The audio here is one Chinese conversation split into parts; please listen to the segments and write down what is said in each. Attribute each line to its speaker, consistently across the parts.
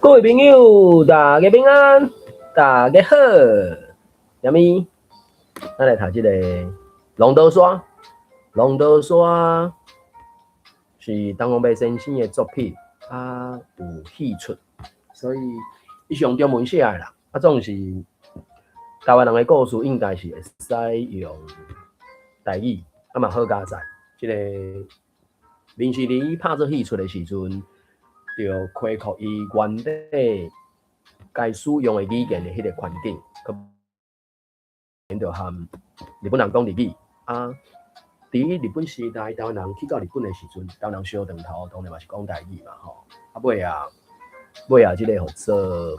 Speaker 1: 各位朋友，大家平安，大家好。下面咱来读这个《龙刀山》。《龙刀山》是东方白先生的作品，有戏出，所以伊上中文写的啦。总是台湾人的故事，应该是会使用台语，嘛好加载。这个林志玲拍这戏出的时阵，就开阔伊原底该使用的语言的迄个环境，就含日本人讲日语伫日本时代，台湾人去到日本的时阵，台湾人小长头当然嘛是讲台语嘛吼。尾啊，即个做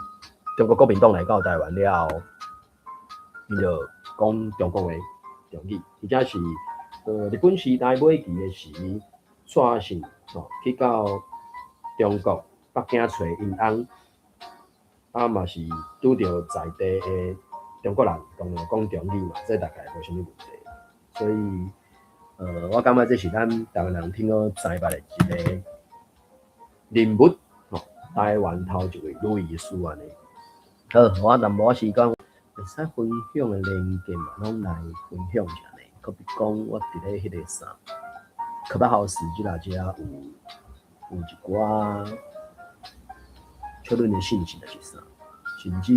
Speaker 1: 中国国民党来到台湾了，伊就讲中国的中语，而且是日本时代末期的时，带信去到中国北京找因翁，嘛是拄到在地的中国人，当然讲中语嘛，这大概无啥物问题。所以，我感觉这是咱台湾人听到知捌的一个人物，台湾头一位女医师安尼。好，我淡薄时间会使分享的连结嘛，拢来分享一下呢。可比讲，我伫咧迄个啥，科北校史即内只有一寡确认的信息就是啥，甚至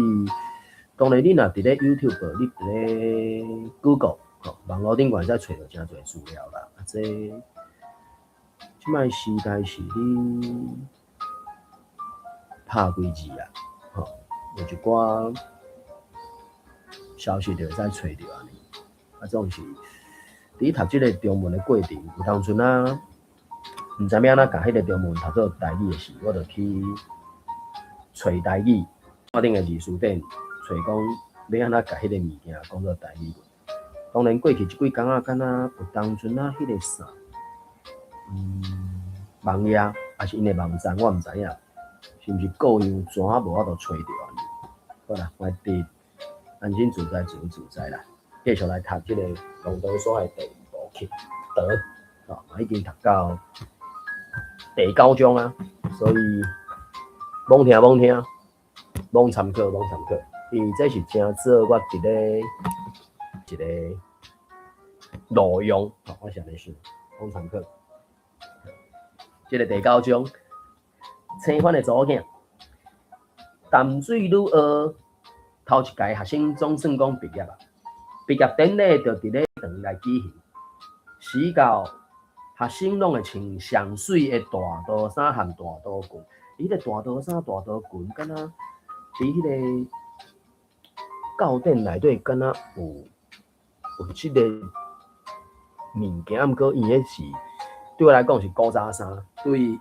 Speaker 1: 当然你若伫咧 YouTube， 你伫咧 Google。网络顶会使找到真侪资料啦，这即摆时代是你拍几字啊，有一寡消息就会使找到安尼。总是伫读即个中文的过程，有当阵毋知影安怎甲迄个中文读做台语的时，我就去找台语，我顶的字书典找讲要安怎甲迄个物件讲做台语。当然，过去即几工敢若有当阵迄个啥，网页还是因的网站，我毋知影，是毋是各样怎无法度找着安尼。好啦，我伫安心自在，自由自在啦。继续来读即个《龙刀山》的第二部曲德，已经读到第9章啊，所以罔听，罔参考，因为这是真做我伫咧一个路用，我想的是往参考。这个第9章，青番的祖囝，淡水女学头一届学生总算讲毕业啊，毕业典礼就伫咧堂内举行。时到学生拢会穿上水的大刀衫和大刀裙，伊个大刀衫、大刀裙，敢若伫迄个教典内底，敢若有即个物件，毋过伊迄是对我来讲是古早衫，对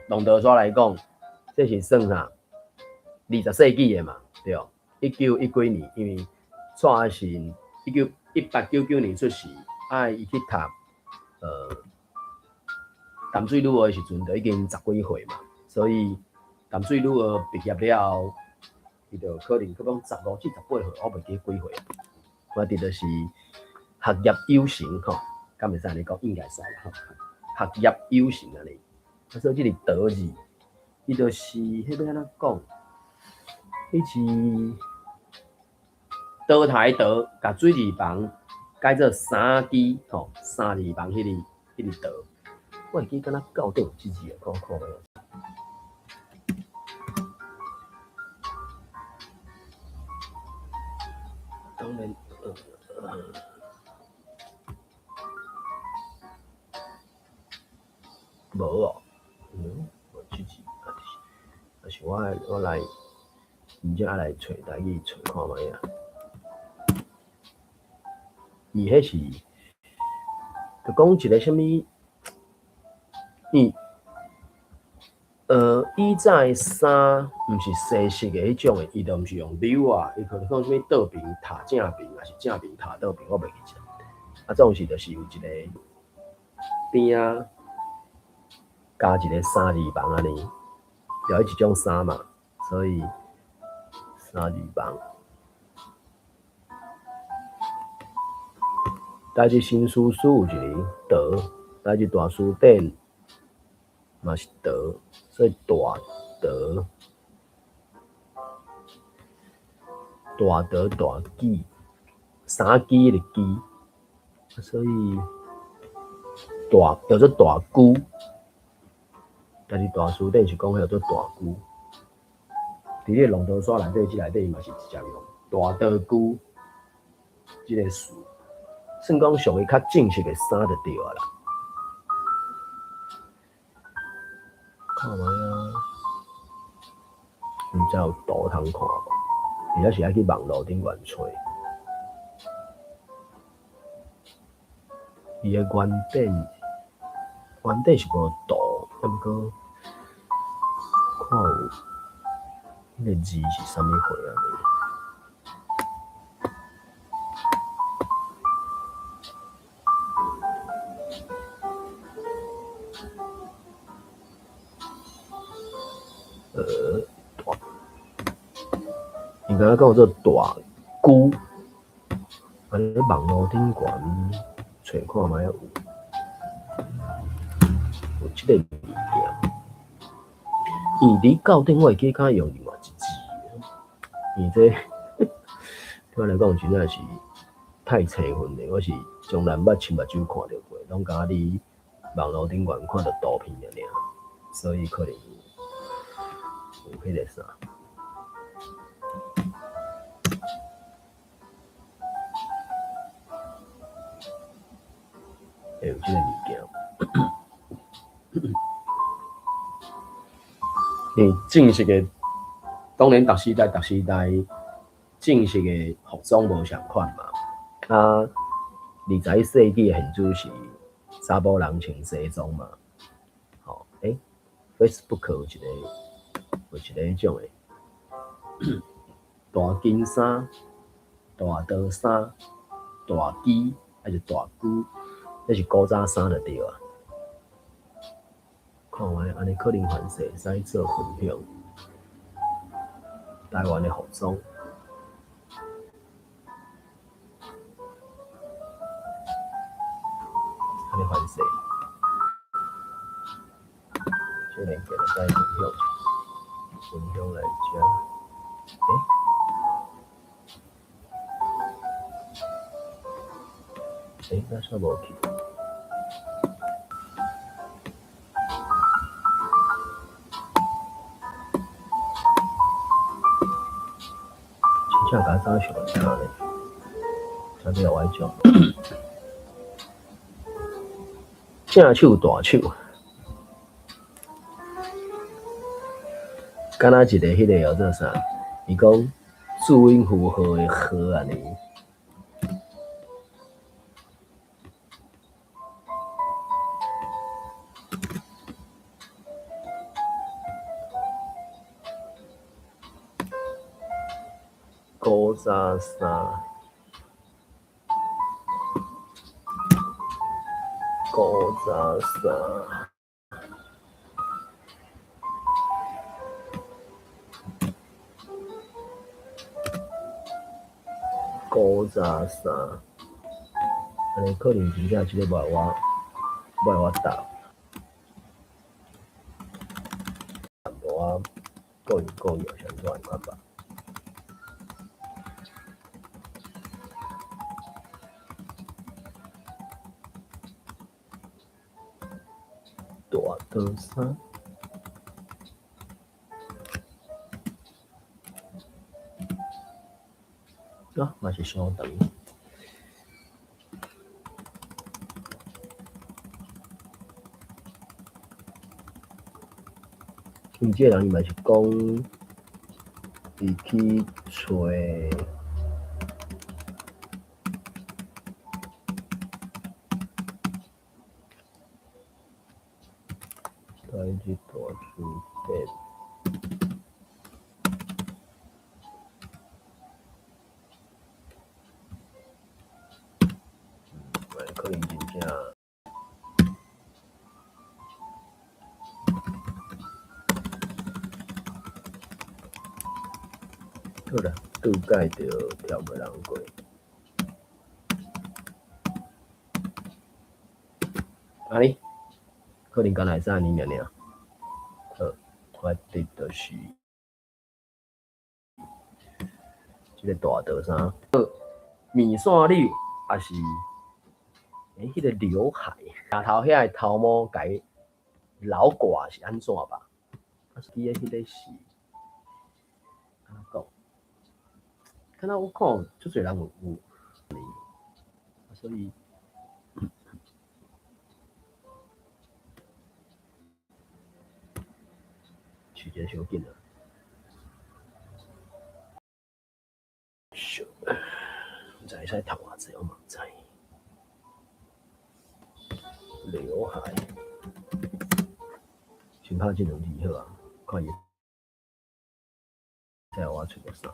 Speaker 1: 龙刀山来讲，这是算啥？20世纪的嘛，对，1910年，因为蔡是1899年出世，伊去读淡水女学的时阵，就已经10几岁嘛，所以淡水女学毕业了，伊就可能讲15至18岁，我袂记几岁啊。我伫就是学业有成吼，敢袂使安尼讲，应该使啦吼。学业有成安尼，所以即个德字，伊就是迄要安怎讲？迄是德台德，甲水字旁改做三支吼，三字旁迄个德，我会记敢若教典有即字的，看看咧。当然。无哦，无即字，但是我来真正来找台语找看卖啊。伊迄是，就讲一个什物，以前的衫毋是西式的迄种的，伊就毋是用柳啊，伊可能讲什物倒边塔正边，还是正边塔倒边，我袂记得。总是就是有一个边啊。加一个三字旁安尼，就一种衫嘛，所以三字旁。台一新书有一个德，台一大书典嘛是德，所以大德大德大基，三基的基，所以大叫做大龜，但是大书典是讲叫做大龜。伫咧龙头山内底，即内底嘛是直接用大道龜即个词，算讲属于较正式的衫就对啊啦。看卖啊，毋知有图通看无？或者是爱去网络顶悬找。伊个原典是无图，但毋过看有迄个字是啥物货啊？应该讲做大龜，安尼网络顶悬找看卖有即个物件。伊伫校顶我会记敢用另外一字，伊这对我来讲真正是太青分了。我是从来捌亲目睭看到过，拢敢伫网络顶悬看到图片尔，所以可能有迄个啥。会有即个物件。正式的，当然逐时代正式的服装无相款嘛。啊，21世纪的现主是查甫人穿西装嘛。吼，Facebook 有一个迄种的大金衫、大道衫、大基还是大龜，那是古早衫就对啊。看卖安尼可能还是会使做分享台湾的服装。安尼还是这连接就使分享来遮。那煞无去。真正甲早上听咧，才叫我种。正手大手，敢若一个迄个叫做啥？伊讲注音符号的号安尼。古早衫，古早衫，古早衫，安尼可能真正即个袂我答，我个人想做看法。大道衫，啊，嘛是相同。伊这个人伊嘛是讲，伊去找，台日大书店。可能真正好啦，拄解着跳袂人过。安尼，可能敢若会使安尼尔。好，我得就是这个大道啥？面线柳还是迄个刘海？下头遐个头毛改老挂是安怎吧？啊，记得迄个是安怎讲？看到我看，足侪人有，所以时间伤紧啊。唔知使读偌济，我嘛唔知。刘海，先拍这两字好啊，看伊再我找个啥。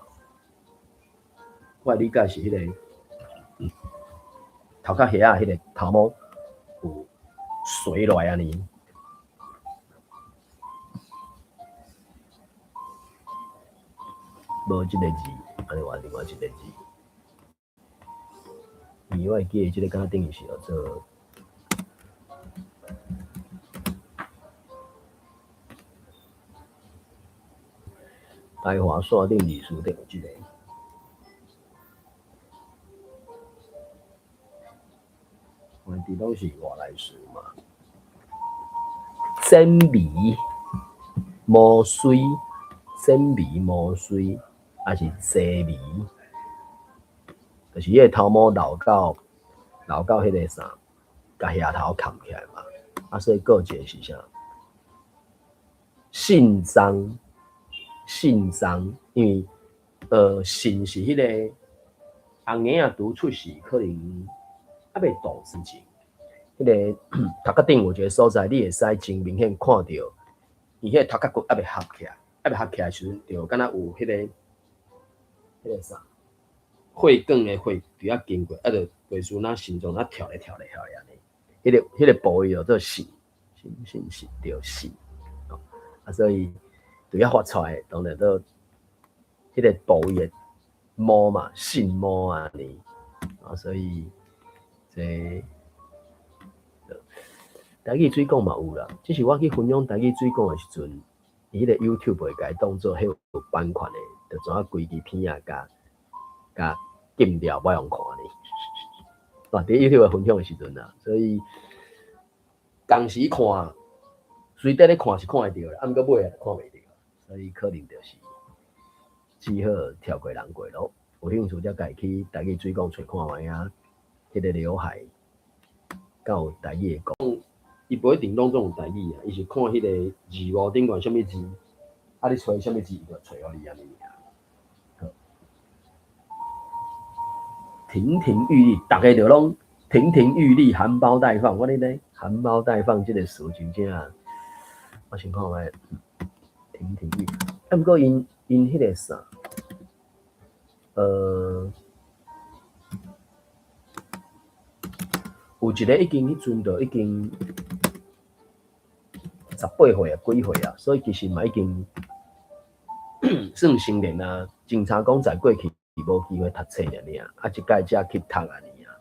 Speaker 1: 我理解是迄个头壳遐啊，迄个头毛有垂落来安尼。无即个字，安尼换另外一个字。我会记得即个敢若等于是叫做台华线顶字书顶有即个。原地拢是外来词嘛，真味无水，真味无水，还是济味，就是迄个头毛留到迄个啥，甲遐头砍起来嘛。啊，所以个一个是啥？姓张，因为姓是迄个红眼啊，读出时可能。还袂懂事情，迄个头壳顶有一个所在，你会使真明显看到，伊迄个头壳骨还袂合起来，时阵，就敢若有迄个啥，血管的血伫遐经过，啊，就类似咱心脏跳咧安尼，迄个部位叫做肾着肾，啊，所以就遐发出来，当然都迄个部位的毛嘛，肾毛安尼，啊，所以。台语水讲嘛有啦，只是我去分享台语水讲的时阵，伊迄个 YouTube 会甲伊当做迄有版权的，就怎啊规支片啊甲禁掉，不用看呢。伫 YouTube 分享的时阵啊，所以当时看，随得咧看是看会到啦，啊，毋过尾啊看袂到，所以可能就是只好跳过人过咯。有兴趣则家去台语水讲找看卖啊。迄个刘海，敢有台语的讲，伊不一定拢总有台语啊，伊是看迄个字幕顶管什么字，啊你找什么字，伊就找互你安尼尔。亭亭玉立，大家就拢亭亭玉立，含苞待放。我咧咧含苞待放这个词真正，我先看卖亭亭玉立。啊，毋过因迄个啥，有一个已经迄阵就已经18岁啊，几岁啊，所以其实嘛已经算成年啊。警察讲在过去无机会读册尔，啊，即届才去读安尼啊。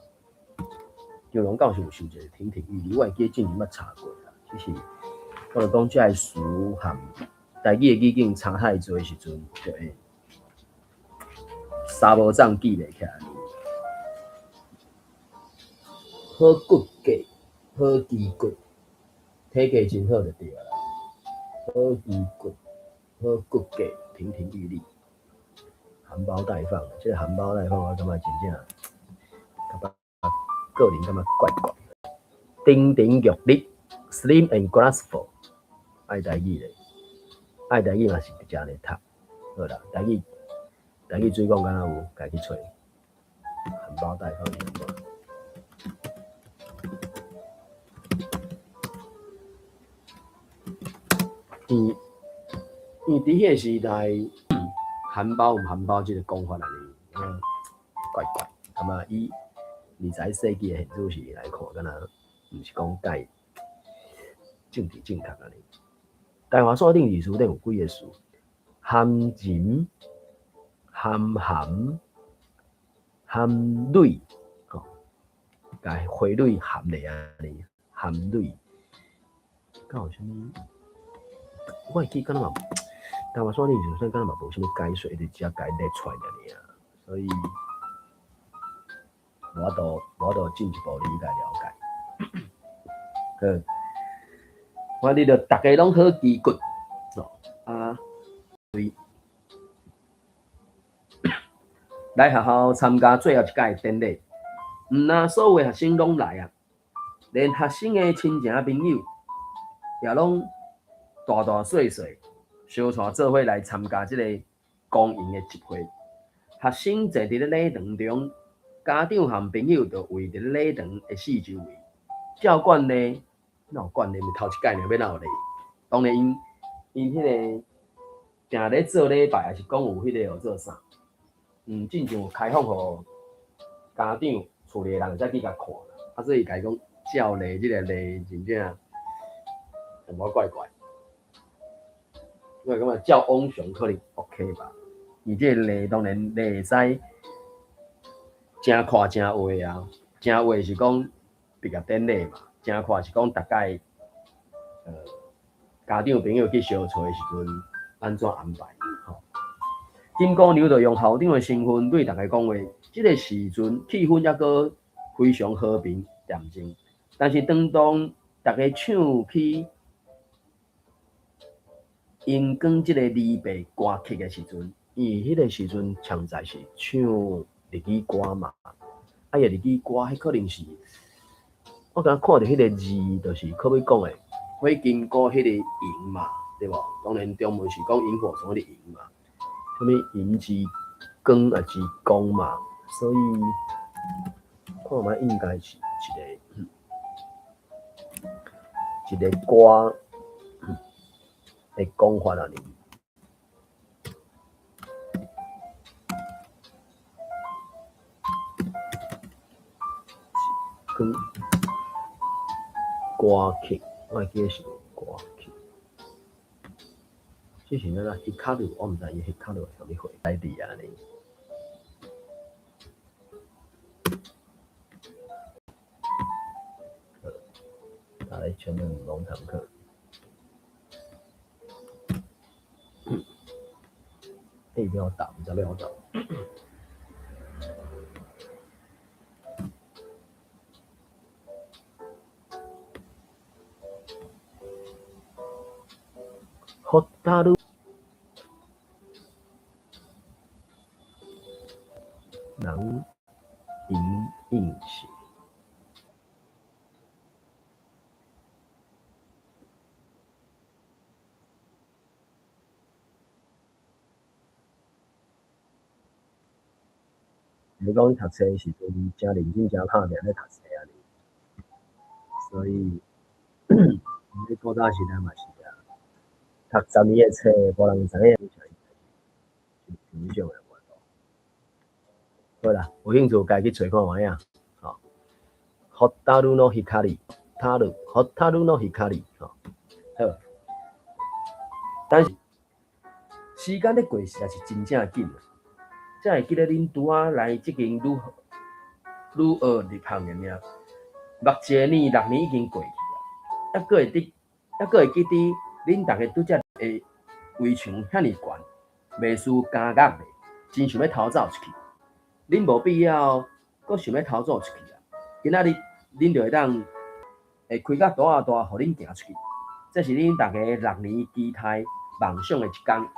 Speaker 1: 张龙教授有收一个亭亭玉立，我会记之前捌查过啦。只是我就讲这个词含台语的语境差太多的时阵，就会三无掌记袂起来。好骨骼，好肌骨，体格真好就对啦。好肌骨，好骨骼，亭亭玉立，含苞待放。这个含苞待放，我感觉真正，个人感觉怪怪。亭亭玉立 ，slim and graceful， 爱台语咧，爱台语嘛是真咧读。好啦，台语水讲敢若有，家己找。含苞待放是安怎？因伫迄个时代，含苞毋含苞即个讲法安尼，怪怪。感觉以20世纪的现主时来看，敢若毋是讲介正直正确安尼。台华线顶字书顶有几个词？含情、含蕊，吼，甲花蕊含咧安尼，含蕊，敢有啥物？我会记敢若嘛，台湾线顶字书敢若嘛无啥物解说，就只解列出来尔。所以我都进一步理解了解。个，我你着大家拢好基骨啊，来学校参加最后一届典礼，毋那所有学生拢来啊，连学生的亲情朋友也拢大大细细相带做伙来参加这个公营的集会。学生坐伫咧礼堂中，家长和朋友就围伫咧礼堂的四周围。教官呢，哪有管呢？咪头一届呢，要哪有咧？当然因迄个定咧做礼拜，还是讲有迄个号做啥？真正有开放互家长、厝里人才去甲看啦。所以甲伊讲照例即个例真正有无怪怪。我感觉照往常可能 OK 吧。而这个例当然会使正看正话啊，正话是讲毕业典礼嘛，正看是讲大概家长朋友去相找的时阵安怎安排吼。金姑娘就用校长的身份对大家讲话，这个时阵气氛还阁非常和平恬静，但是当大家唱起荧光这个美白歌曲的时阵，伊迄个时阵唱在是唱日语歌嘛，啊，日语歌迄可能是我刚看到迄个字，就是可要讲的，会经过迄个萤嘛，对无？当然中文是讲萤火虫的萤嘛，什么萤之光啊之光嘛，所以看嘛应该是一个歌的讲法啊，跟歌曲，我记得是歌曲。这是那ฮิ卡鲁，我毋知伊ฮิ卡鲁是啥物货，在地啊呢。来全面龙堂课。一定要打，毋知要打。ホタル人影印写，你讲读册时阵真认真、真拍拼咧读册啊，所以你古早时代嘛是啊，读10年的册，无人知影你是平常的活动。好啦，有兴趣家己找看卖啊。吼，ホタルの光，ホタルの光，吼，好。但是时间咧过实在是真正紧啊！才会记得恁拄仔来即间女学入学的命，目前呢6年已经过去啊，还阁会记得恁大家拄则会围墙遐尼悬，袂输加压的，真想要逃走出去。恁无必要阁想要逃走出去啊！今仔日恁就会当会开甲大啊大，互恁行出去。这是恁大家6年期待梦想的一天，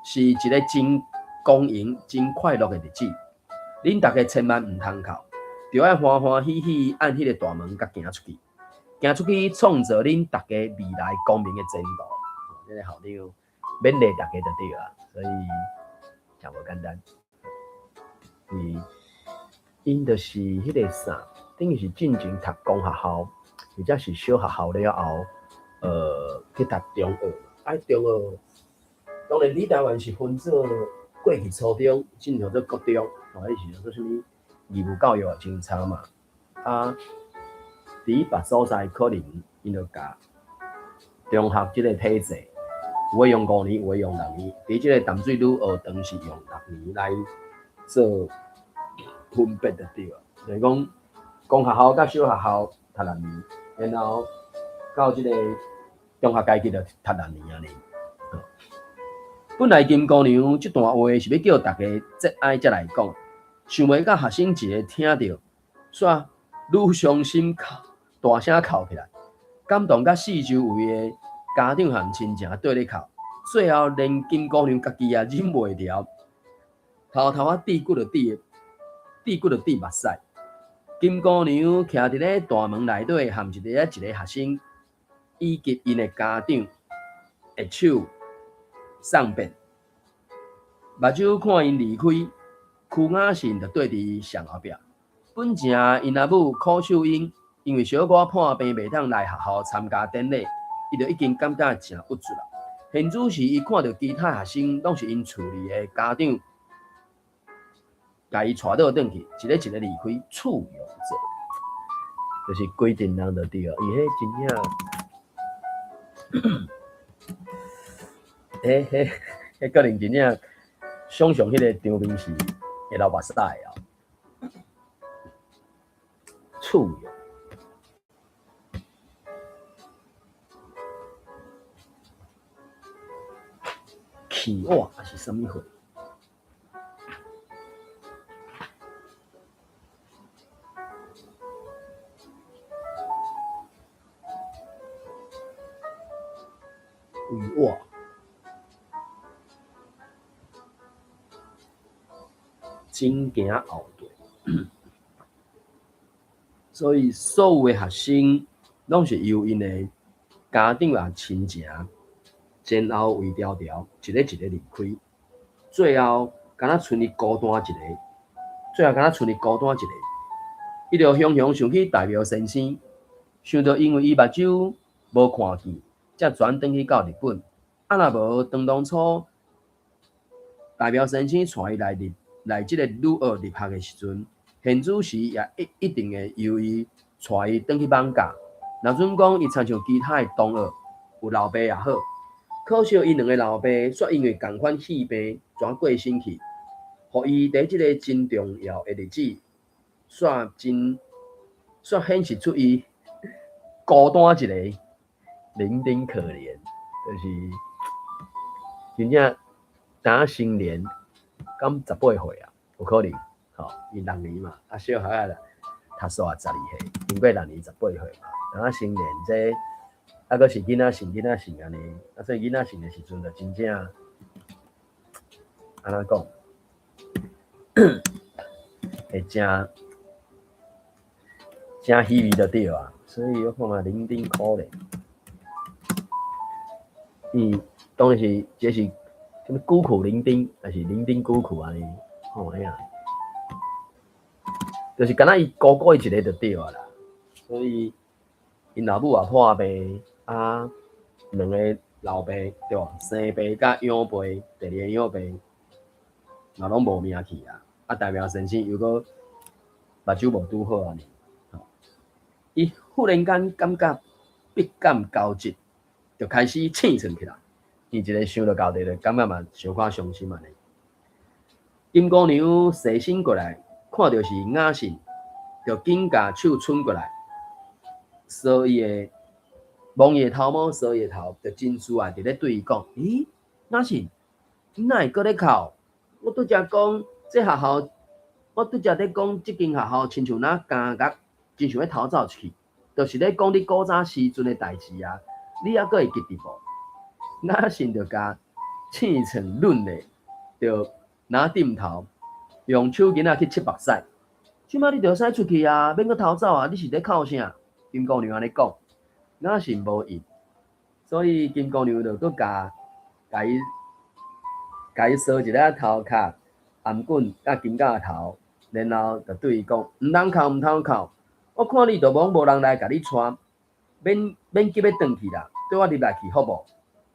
Speaker 1: 是一个真光荣、真快乐的日子。恁大家千万毋通哭，着爱欢欢喜喜按迄个大门甲行出去，行出去创造恁大家未来光明的前途。这个校长勉励大家就对啦，所以真无简单。因就是迄个啥，等于是进前读公学校，或者是小学校了后，去读中学。中学当然，你台湾是分做过去初中，进入做高中，迄时做啥物义务教育真差嘛。伫别所在可能因就甲中学即个体制，有诶用5年，有诶用6年。伫即个淡水女学堂是用6年来做分别就对了。就是讲，公学校甲小学校读6年，然后到即个中学阶级就读6年安尼。本来金姑娘这段话是要叫大家节哀才来讲，想袂到学生一个听到，煞愈伤心大声哭起来，感动甲四周围的家长和亲情对咧哭，最后连金姑娘家己也忍袂了，偷偷啊滴骨就滴目屎。金姑娘徛伫咧大门内底，含一个学生以及因的家长的手送别。目睭看因离开，屈雅信就对伫上后壁。本正因阿母柯秀英，因为小可破病袂当来学校参加典礼，伊就已经感觉真郁卒啦。现主时，伊看到其他学生拢是因厝里的家长，甲伊带倒转去，一个离开，簇拥着，就是规定人就对了。伊迄真正，迄可能真正想象迄个场面是会流目屎哦，簇拥。气话还是什么货？为话，前行后退。所以所有的学生拢是由因的家长啊亲情前后围条条，一个离开，最后敢若剩伊孤单一个，伊就雄雄想起大庙先生，想到因为伊目睭无看见，才转转去到日本。若无当初大庙先生带伊来即个女学入学的时阵，现主时也一定会由伊带伊转去放假。若准讲伊参像其他的同学有老爸也好，可惜伊两个老爸却因为同款气病全过身去，互伊伫即个真重要的日子，煞显示出伊孤单一个，伶仃可怜，就是真正当成年，敢18岁啊，有可能，伊6年嘛，小孩啊，读书啊12岁，经过6年18岁嘛，当成年这，阁是囡仔性安尼，所以囡仔性的时阵就真正，安怎讲，会真稀微就对啊，所以我看嘛伶仃可怜。当然是这是什么孤苦伶仃，还是伶仃孤苦安尼？哎呀，就是敢若伊孤孤伊一个就对啊啦。所以因老母也破病啊，两个老爸对吧？生病甲养病，第二个养病嘛拢无命去啊。大庙先生又搁目睭无拄好安尼，伊忽然间感觉笔感交集，就开始刺穿起来。伊一个想到到底，就感觉嘛小可伤心安尼。金姑娘细身过来，看到是雅信，就紧甲手伸过来，扫伊的摸伊的头毛，扫伊的头，就真自然伫咧对伊讲：咦，雅信，你哪会搁咧哭？我拄则讲，这学校，我拄则咧讲，即间学校亲像那尴尬，真想要逃走出去，就是咧讲你古早时阵的代志啊，你还搁会记得无？雅信就甲刺成润的，就拿点头，用手巾仔去拭目屎。即摆你着使出去啊，免搁逃走啊！你是咧哭啥？金姑娘安尼讲，雅信无应，所以金姑娘就搁甲伊扫一下头壳、颔棍甲金甲头，然后就对伊讲：毋通哭，毋通哭！我看你都无人来甲你带，免急要转去啦，对我入来去好无？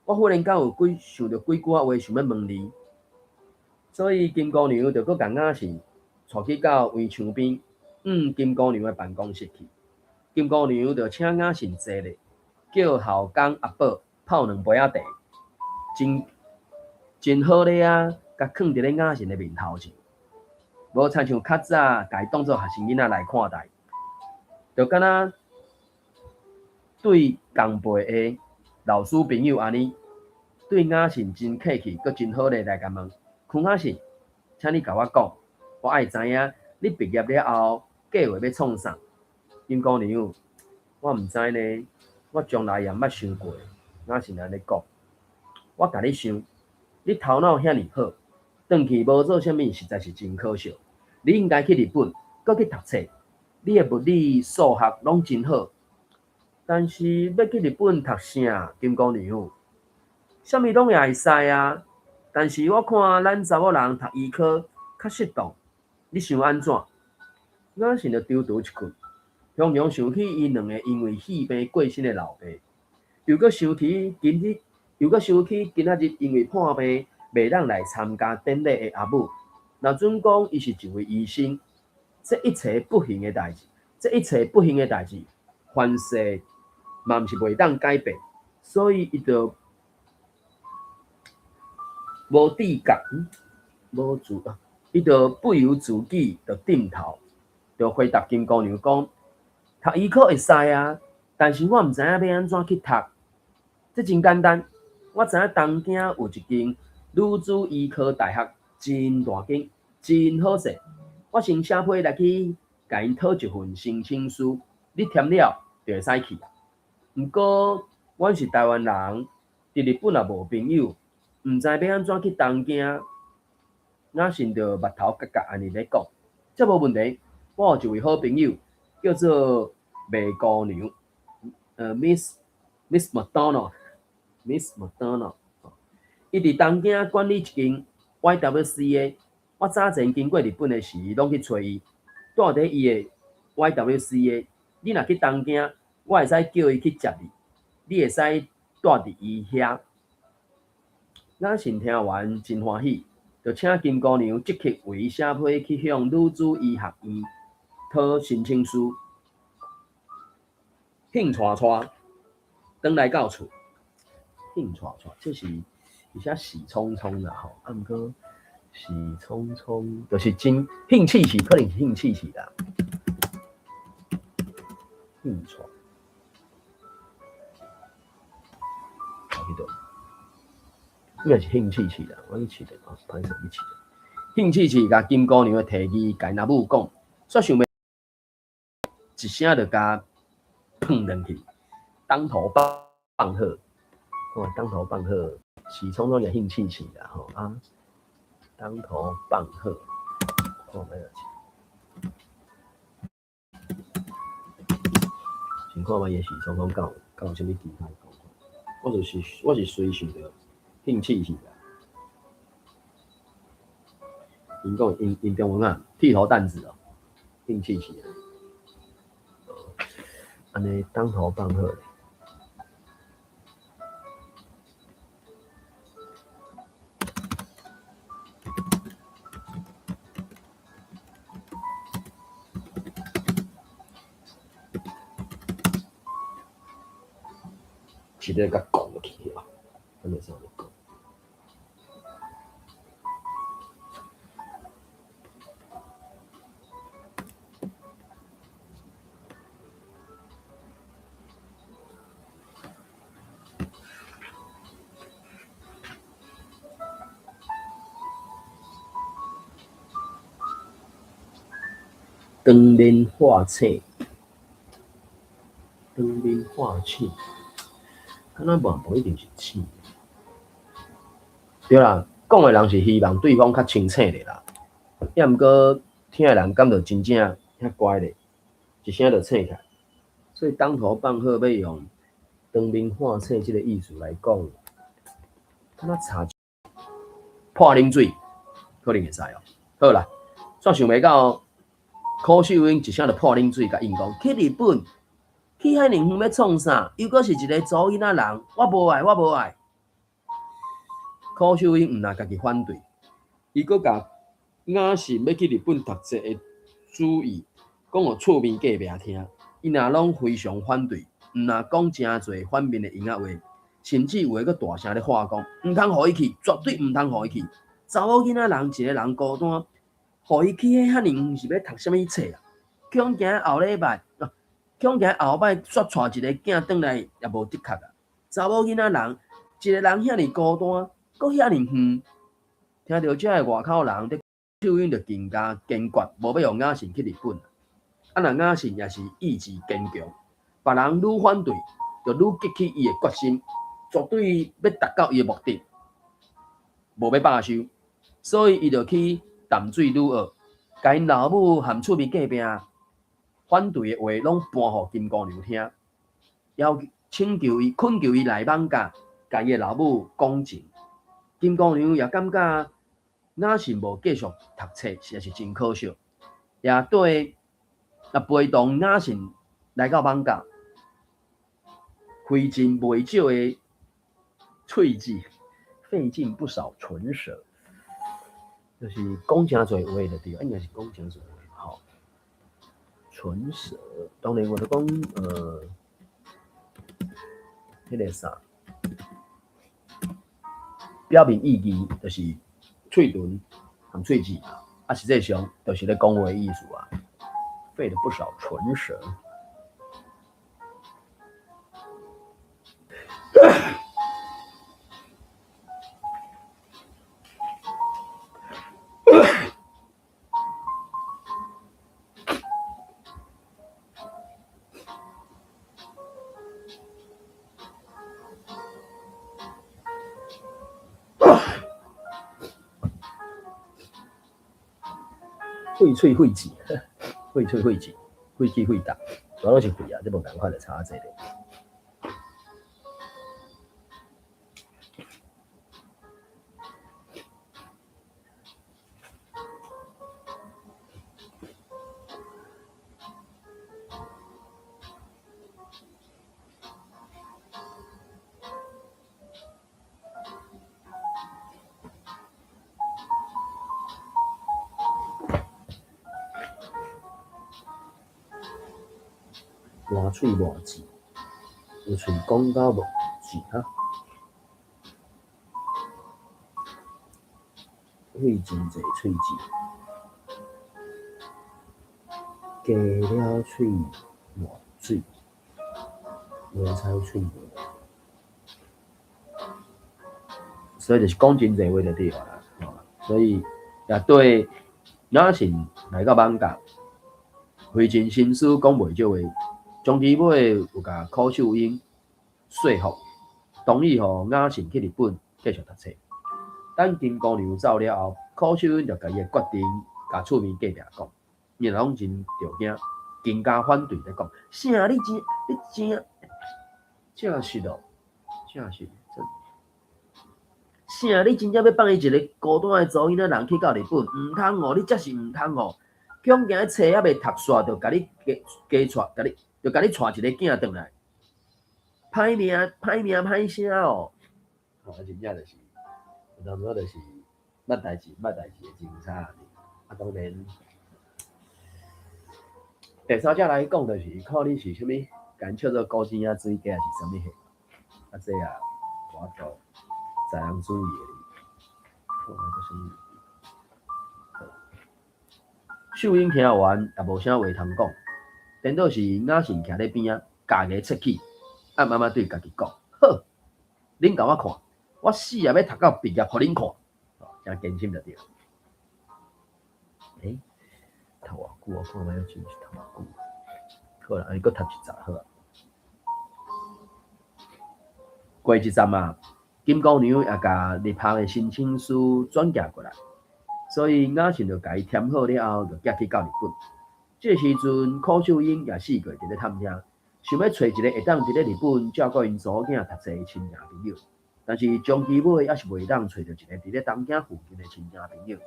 Speaker 1: 我忽然间有想到几句话想要问你，所以金姑娘就搁甲雅信带去到围墙边，金姑娘的办公室去。金姑娘就请雅信坐咧，叫校工阿宝泡2杯仔茶，真好咧啊，甲囥伫咧雅信的面头前，无亲像较早甲伊当作学生囡仔来看待，就敢若对同辈的老师朋友安尼，对雅信真客气，佮真好咧来甲问，孔雅信，请你甲我讲，我爱知影你毕业了后计划要创啥？金姑娘，我毋知呢，我从来也捌想过。雅信安尼讲，我甲你想，你头脑遐尼好，转去无做啥物，实在是真可惜。你应该去日本，搁去读册。你的物理、数学拢真好，但是要去日本读啥？金姑娘，啥物拢也会使啊。但是我看咱查某人读医科较适当，你想安怎？雅信就丢倒一句，常常想起伊两个因为戏病过身的老爸，又搁想起今日因为破病袂当来参加典礼的阿母。若准讲伊是一位医生，这一切不幸的代志，凡事嘛毋是袂当改变，所以伊就伊就不由自己就点头，就回答金姑娘讲：读医科会使啊，但是我毋知影要安怎去读。这真简单，我知影东京有一间女子医科大学，真大间，真好势。我先写批来去，甲因讨一份申请书，你填了就会使去啊。毋过，阮是台湾人，伫日本也无朋友，毋知要安怎去东京。雅信着目头角角安尼咧讲，这无问题。我有一位好朋友，叫做麦姑娘，Miss McDonald，Miss McDonald， 伊伫东京管理一间 YWCA。我早前经过日本的时，拢去找伊，住伫伊的 YWCA。你若去东京，我会使叫伊去接你，你会使住伫伊遐。雅信听完真欢喜，就请金姑娘即刻为伊写批去向女子医学院讨申请书。兴带带，转来到厝，兴带带，这是一下喜匆匆啦吼，毋过喜匆匆就是真兴气气，可能是兴气气啦。兴带，好，迄度。应该是兴气气啦，我去试的啊，歹势去试的。兴气气甲金姑娘的提议，甲阿母讲，煞想袂一声就甲碰落去，当头棒喝，哦，当头棒喝，喜匆匆也兴气气啦，吼啊，当头棒喝，哦，来了，情况嘛也喜匆匆到什么其他讲法？我是随想着。兴气气啦，因讲因中文啊，剃头蛋子哦，兴气气啊，安尼当头棒喝。直接甲讲落去啊，安尼啥物讲？当面画册，敢若无一定是醒。对啦，讲的人是希望对方较清醒咧啦，也毋过听的人感到真正遐乖咧，一声就醒起来。所以当头棒喝要用当面画册这个意思来讲，敢若差泼冷水，可能会使哦。好啦，煞想袂到。柯秀英一声就泼冷水，甲因讲去日本，去遐尼远要创啥？又搁是一个查某囡仔人，我无爱。柯秀英毋但家己反对，伊搁甲雅信要去日本读册的主意讲互厝边隔壁听，伊若拢非常反对，毋但讲真侪反面的闲仔话，甚至有诶搁大声咧喊讲，毋通互伊去，绝对毋通互伊去。查某囡仔人一个人孤单。互伊去遐尼远是要读啥物册啊？恐惊后礼拜，恐惊后摆煞带一个囝转来也无的确啊！查某囡仔人一个人遐尼孤单，搁遐尼远，听到遮个外口人伫秀英就更加坚决，无要用雅信去日本。啊，若雅信也是意志坚强，别人愈反对，就愈激起伊的决心，绝对要达到伊的目的，无要罢休。所以伊就去淡水女学，甲因老母含厝边隔壁反对的话，拢搬互金姑娘听，要请求伊、恳求伊来绑架，甲伊的老母讲情。金姑娘也感觉雅信无继续读册，实在是真可惜，也对陪同雅信来到绑架，费尽袂少的喙舌，费尽不少唇舌，就是讲真侪话就对，应该是讲真侪话，好，唇舌，当然我就讲迄个啥，表面意义就是喙唇和喙齿啊，实际上就是咧讲话的意思啊，费了不少唇舌。喙喙喙齿，喙喙喙齿，喙齿喙答，全拢是肺啊！这无共款就差这个。烂喙烂舌，有喙讲到无舌哈，费真侪喙舌，加了喙烂水，袂使喙无。所以就是讲真侪话就对啦，所以也对雅信来到网甲，费尽心思讲袂少话。终其尾有甲柯秀英说服，同意互雅信去日本继续读册。等金姑娘走了后，柯秀英就甲伊的决定甲厝边隔壁讲，伊拢真着惊，更加反对咧讲，啥你真，正是咯，正是真。啥你真正要放伊一个孤单的查囡仔人去到日本？毋通哦，你则是毋通哦。恐惊册还未读煞，就甲你加带，就甲你带一个囝转来，歹命歹声哦。真正就是，有当时就是捌代志的警察。啊，当然，第三者来讲，就是看你是啥物，干笑做高精啊、水鸡还是啥物货。啊，这啊，我都在人注意的。看那个什么。秀英听完也无啥话通讲，颠倒是雅信徛咧边仔，家己切起，暗暗对家己讲：好，恁甲我看，我死也要读到毕业，互恁看，真坚心就对了。读偌久啊？看卖要真是读偌久。好啦，安尼搁读一集好啊。过一站啊，金姑娘也甲日拍的申请书转寄过来。所以雅信就甲伊填好了后，就寄去到日本。这时阵，柯秀英也四个伫咧探听，想要找一个会当伫咧日本照顾因祖囝读册的亲戚朋友，但是终其尾还是袂当找到一个伫咧东京附近的亲戚朋友，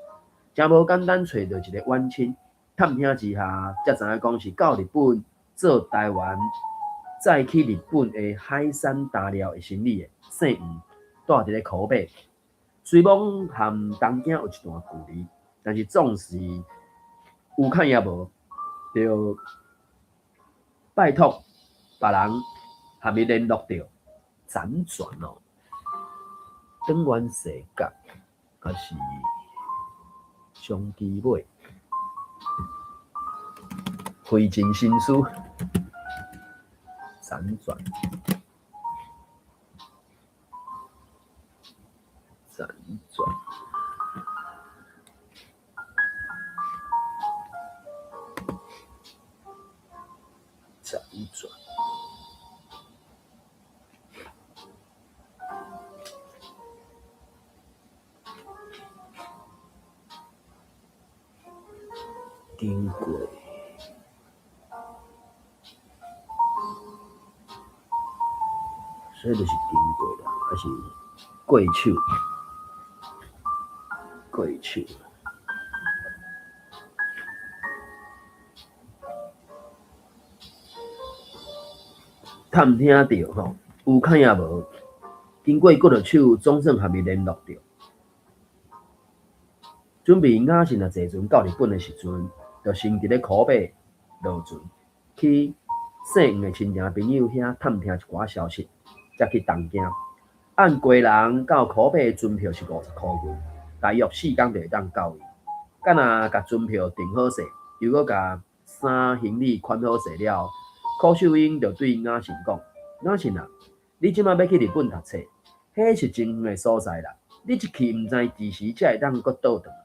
Speaker 1: 真无简单找到一个远亲。探听之下，才知影讲是到日本做台湾再去日本的海产大料的生意的姓吴，住伫咧口北。虽讲含东京有一段距离，但是总是有看也无，就拜托别人含伊联络着，辗转哦，转完世界，还是终其尾，费尽心思，辗转。经过，所以就是经过啦，还是过手，过手。探听到吼，有看也无，经过过着手，总算还未联络着。准备雅信啊，坐船到日本的时阵，就先伫咧苦北落船，去姓黄的亲戚朋友遐探听一寡消息，才去东京。按规人到苦北的船票是50块元，大约4天就会当到伊。敢若甲船票订好势，又搁甲衫行李款好势了，柯秀英就对雅信讲：雅信啊，你即摆要去日本读册，迄是真远的所在啦。你一去毋知几时才会当搁倒转。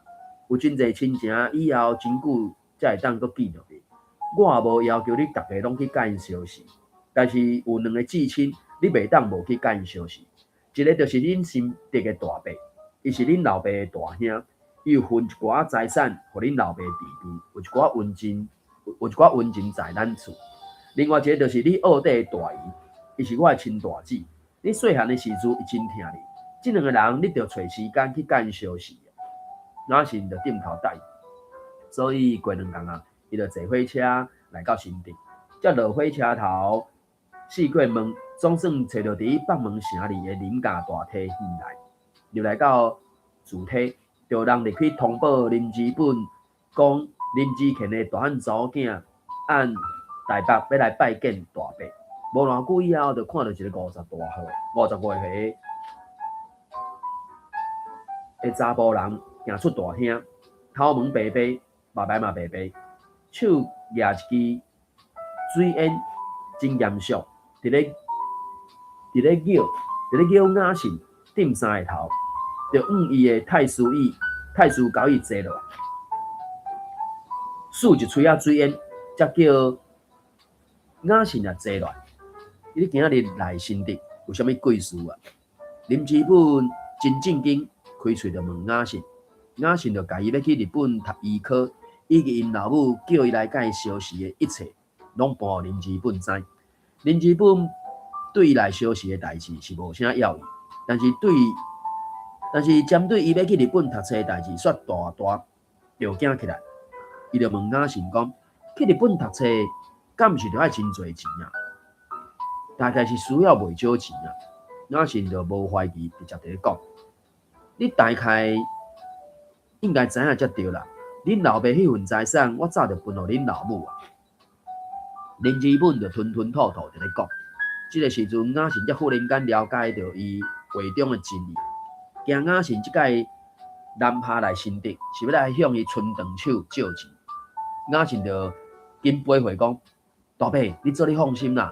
Speaker 1: 有真侪亲情以后真久才会当搁见着面。我也无要求你逐个拢去甲因相识，但是有2个至亲，你袂当无去甲因相识。一个就是恁新竹的大伯，伊是恁老爸的大兄，伊有分一寡财产互恁老爸弟弟，有一寡温情在咱厝。另外一个就是你臥底的大姨，伊是我的亲大姊。你细汉的时阵，伊真疼你。这2个人，你着找时间去甲因相识。雅信就点头答应，所以过2天啊，伊就坐火车来到新竹，才落火车头，四过门，总算找到伫北门城里的林家大梯院内，入来到主梯，就人入去通报林志本，讲林志乾的大汉查某囝按台北要来拜见大伯。无偌久以后，就看到一个50多岁的查甫人。行出大厅，头毛白白，目白嘛白白，手拿一支水烟，真严肃，伫咧叫雅信点3个头，就伊的太师交伊坐落，漱一喙仔水烟，才叫雅信也坐落。你今日来新竹有啥物贵事啊？林志本真正经开喙就问雅信。雅信就甲伊要去日本读医科，以及因老母叫伊来甲伊相识的一切，拢报互林志本知。林志本对伊来相识的代志是无啥要义，但是针对伊要去日本读册的代志，煞大着惊起来。伊就问雅信讲：去日本读册，敢毋是着爱真侪钱啊？大概是需要袂少钱啊。雅信就无怀疑，直接地讲：你大概应该知影才对啦。恁老爸迄份财产，我早就分互恁老母啊。林志本就吞吞吐吐伫咧讲，这个时阵雅信才忽然间了解到伊话中的真意，惊雅信即届南下来新竹，是要来向伊伸长手借钱。雅信就紧背回讲：大伯，你做你放心啦，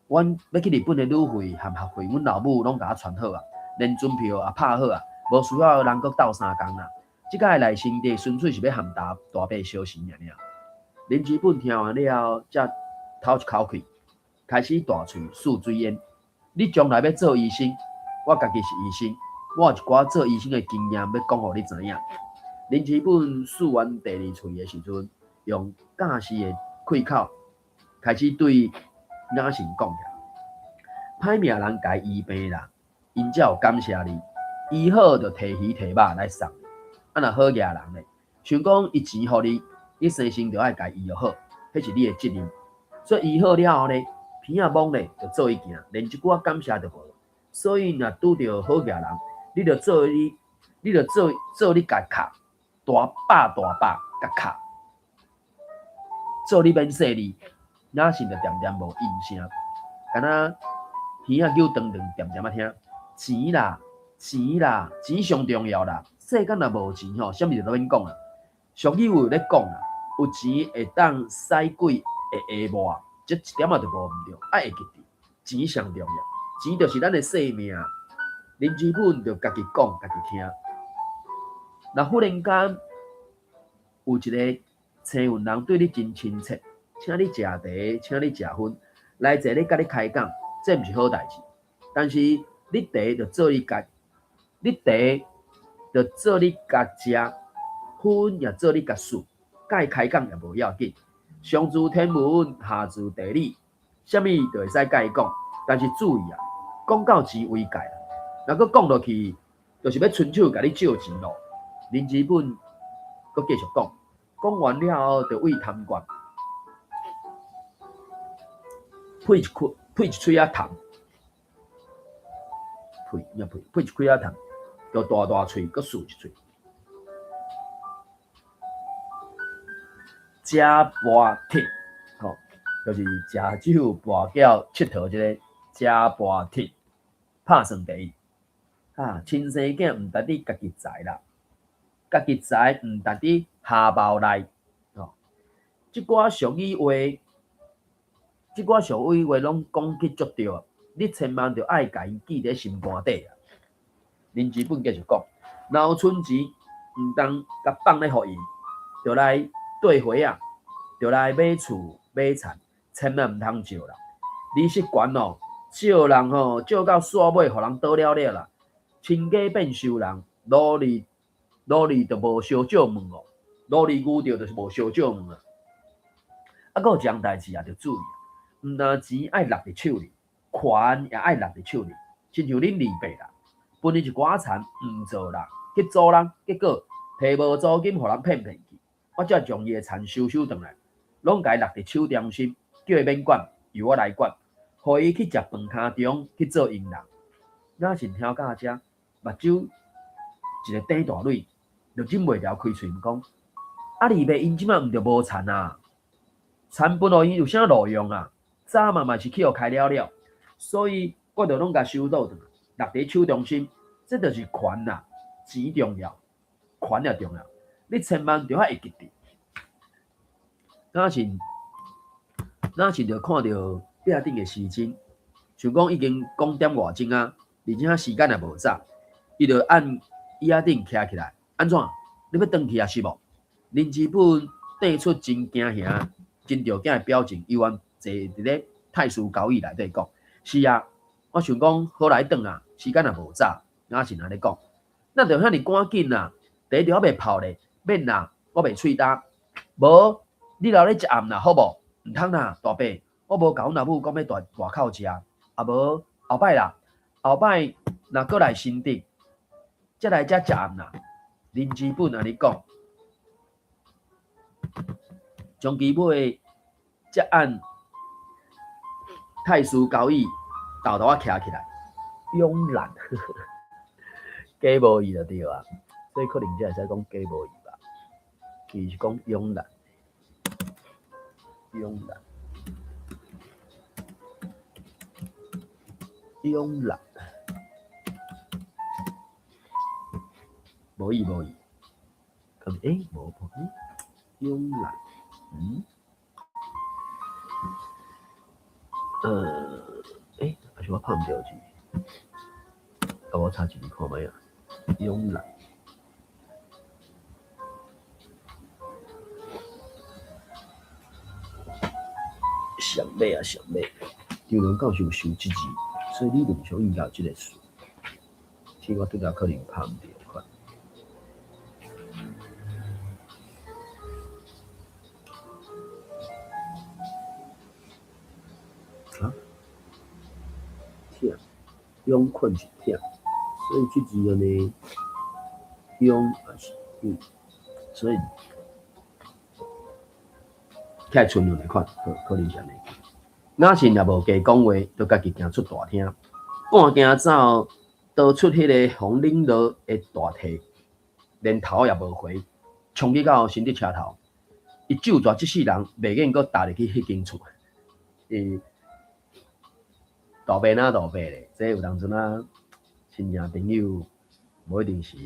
Speaker 1: 阮要去日本的旅费和学费，阮老母拢甲我传好啊，连船票也拍好啊，无需要人搁斗3工啦。即届来新竹，纯粹是要和大伯相识尔。林志本听完了，才透一口气，开始大喙漱水烟。你将来要做医生，我家己是医生，我有一寡做医生的经验要讲互你知影。林志本漱完第2喙的时阵，用假死的气口开始对雅信讲起来：歹命人家医病啦，因才有感谢你，医好就摕鱼摕肉来送你。啊，若好野人咧，想讲伊钱互你，你生性就爱家医好，迄是你的责任。所以医好了后咧，鼻仔懵咧就做伊行，连一句感谢都无。所以若拄着好野人，你就做你家卡，大把甲卡，做你免说你。雅信就点点无应声，敢若耳仔扭长长，点点啊听，钱上重要啦。世间若无钱吼，啥物事都免讲啊。俗语有咧讲啊，有钱会当使鬼会下磨，这一点仔就无毋对，爱会记住，钱上重要，钱就是咱的性命。林志本就家己讲家己听。若忽然间有一个青云人对你真亲切，请你食茶，请你食薰，来坐咧甲你开讲，这毋是好代志。但是你茶就做你家食，薰也做你家输。该开讲也无要紧。上自天文，下自地理，啥物就会使甲伊讲。但是注意啊，讲到钱为界啦，若佫讲落去，就是要伸手甲你借钱咯。林志本佫继续讲，讲完了后就为贪官，呸一嘴啊痰，呸一嘴啊痰，就大大喙佫竖一喙。食跋铁，吼，就是食酒跋筊佚佗即个食跋铁，拍算第一。亲生囝毋值你家己知啦，家己知毋值你下包内，吼。即寡俗语话拢讲去足对啊！你千万着爱家己记伫心肝底啊。林志本继续讲，若有剩钱，毋当甲放咧互伊，着来兑回啊，着来买厝买田，千万毋通借啦。利息悬哦，借人吼借到煞尾，互人倒了了啦。亲家变收人，努力就无烧借问哦，努力遇着就是无烧借问啊。啊，佫有一样代志啊，着注意，毋但钱爱落伫手里，权也爱落伫手里。亲像恁二伯啦，分你一寡田毋做啦，去租人，结果摕无租金，互人骗去，我才将伊的田收转来，拢家落伫手点心，叫伊免管，由我来管，互伊去食饭骹中去做佣人。若是听到遮，目睭一个顶大蕊，就忍袂了开喙讲：二伯因即摆毋着无田啊，田本来伊有啥路用啊？早嘛是去互开了了，所以我着拢甲收倒转，落伫手中心，这就是权啦，钱重要，权也重要，你千万着会记住。若是着看到壁顶的时钟，想讲已经讲点外钟啊，而且时间也无早，伊着按椅仔顶徛起来，安怎？你要转去啊是无？林志本带出真惊吓、真着惊的表情，悠然坐伫咧太师交椅内底讲：是啊，我想讲好来转啊，时间也无早，若是安尼讲，咱着遐尼赶紧啊，茶着还未泡咧，免啦，我袂喙焦，无。你留咧食暗啦，好无？毋通啦，大伯，我无甲阮阿母讲要大口食，啊无后摆啦，后摆若过来新店，才来遮食暗啦。林志本安尼讲，将其尾则按太师交椅豆豆仔徛起来，慵懒，假无义就对啊，所以可能才会使讲假无义吧，其实讲慵懒。慵懒，无意，咁无慵懒，还是我拍唔到字，我查字看卖啊，慵懒。上尾，张良教授收即字，所以理论上应该有即个数，只我拄则可能拍毋到款。忝，慵困是忝，所以即字安尼慵也是所以。起春用来看，可能是安尼。若是若无加讲话，就家己行出大厅，半行走，倒出迄个红领落的大梯，连头也无回，冲去到新竹车头，伊救绝即世人，袂瘾阁踏入去迄间厝。大伯咧，这有当阵啊，亲戚朋友无一定是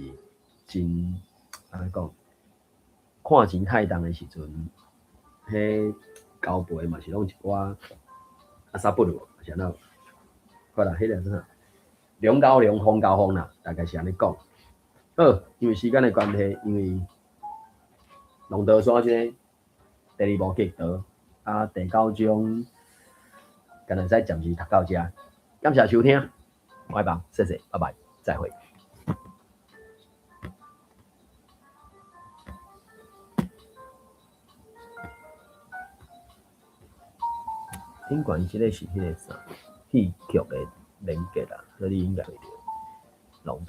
Speaker 1: 真安尼讲，看钱太重的时阵。迄交陪嘛是拢一寡阿萨不如，是安怎？好啦，迄个啥，龙交龙，凤交凤啦，大概是安尼讲。好，因为时间的关系，因为龙德山即个第二部剧道啊，第9章，可能使暂时读到遮。感谢收听，拜拜，谢谢，拜拜，再会。顶悬即个是迄个啥戏剧的连结啦，所以你应该会着。